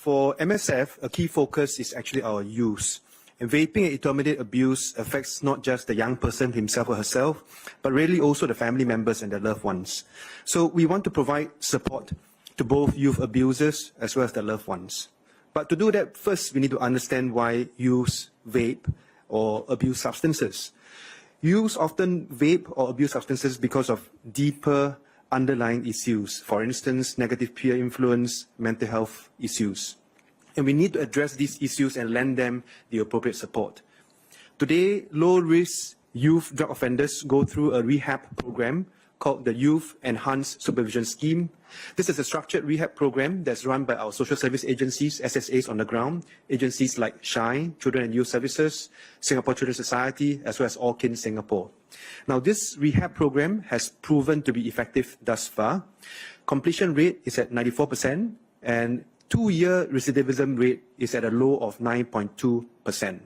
For MSF, a key focus is actually our youth. And vaping and intermediate abuse affects not just the young person himself or herself, but really also the family members and their loved ones. So we want to provide support to both youth abusers as well as their loved ones. But to do that, first we need to understand why youth vape or abuse substances. Youth often vape or abuse substances because of deeper underlying issues, for instance, negative peer influence, mental health issues. And we need to address these issues and lend them the appropriate support. Today, low-risk youth drug offenders go through a rehab program called the Youth Enhanced Supervision Scheme. This is a structured rehab program that's run by our social service agencies, SSAs on the ground, agencies like SHINE, Children and Youth Services, Singapore Children's Society, as well as Orkin Singapore. Now, this rehab program has proven to be effective thus far. Completion rate is at 94%, and two-year recidivism rate is at a low of 9.2%.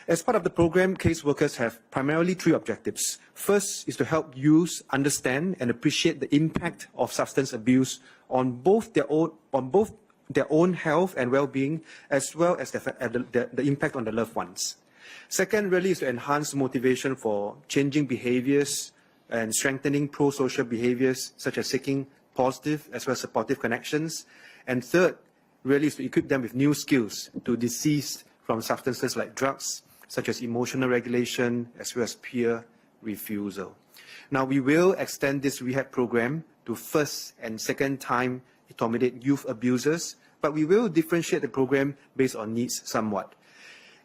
As part of the program, caseworkers have primarily three objectives. First is to help youth understand and appreciate the impact of substance abuse on both their own health and well-being, as well as the impact on the loved ones. Second, really, is to enhance motivation for changing behaviors and strengthening pro-social behaviors, such as seeking positive as well as supportive connections. And third, really, is to equip them with new skills to desist from substances like drugs, such as emotional regulation, as well as peer refusal. Now, we will extend this rehab program to first and second time intermediate youth abusers, but we will differentiate the program based on needs somewhat.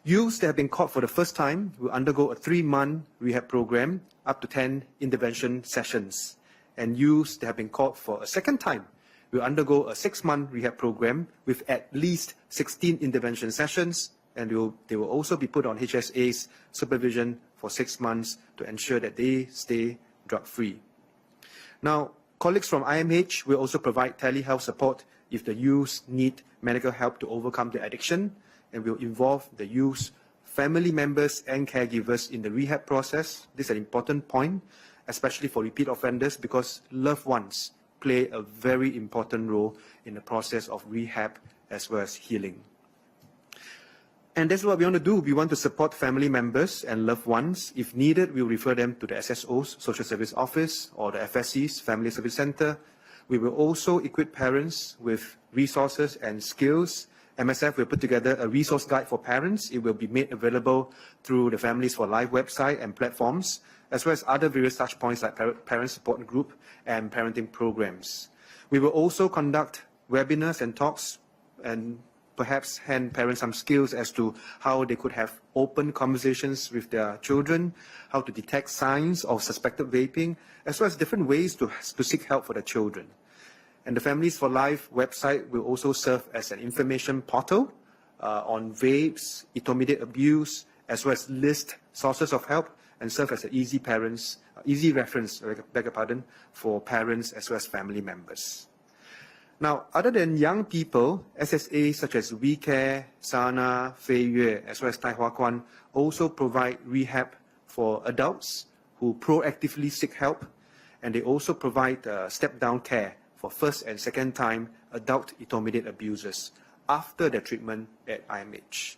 Youths that have been caught for the first time will undergo a 3-month rehab program, up to 10 intervention sessions. And youths that have been caught for a second time will undergo a 6-month rehab program with at least 16 intervention sessions, and they will also be put on HSA's supervision for 6 months to ensure that they stay drug-free. Now, colleagues from IMH will also provide telehealth support if the youths need medical help to overcome their addiction, and will involve the youth's family members and caregivers in the rehab process. This is an important point, especially for repeat offenders, because loved ones play a very important role in the process of rehab as well as healing. And that's what we want to do. We want to support family members and loved ones. If needed, we'll refer them to the SSO's Social Service Office or the FSC's Family Service Center. We will also equip parents with resources and skills. MSF will put together a resource guide for parents. It will be made available through the Families for Life website and platforms, as well as other various touch points like parent support group and parenting programs. We will also conduct webinars and talks and perhaps hand parents some skills as to how they could have open conversations with their children, how to detect signs of suspected vaping, as well as different ways to seek help for their children. And the Families for Life website will also serve as an information portal on vapes, intermediate abuse, as well as list sources of help and serve as an easy reference for parents as well as family members. Now, other than young people, SSAs such as WeCare, Sana, Fei Yue, as well as Tai Hua Kwan also provide rehab for adults who proactively seek help, and they also provide step-down care for first and second time adult intermediate abusers after their treatment at IMH.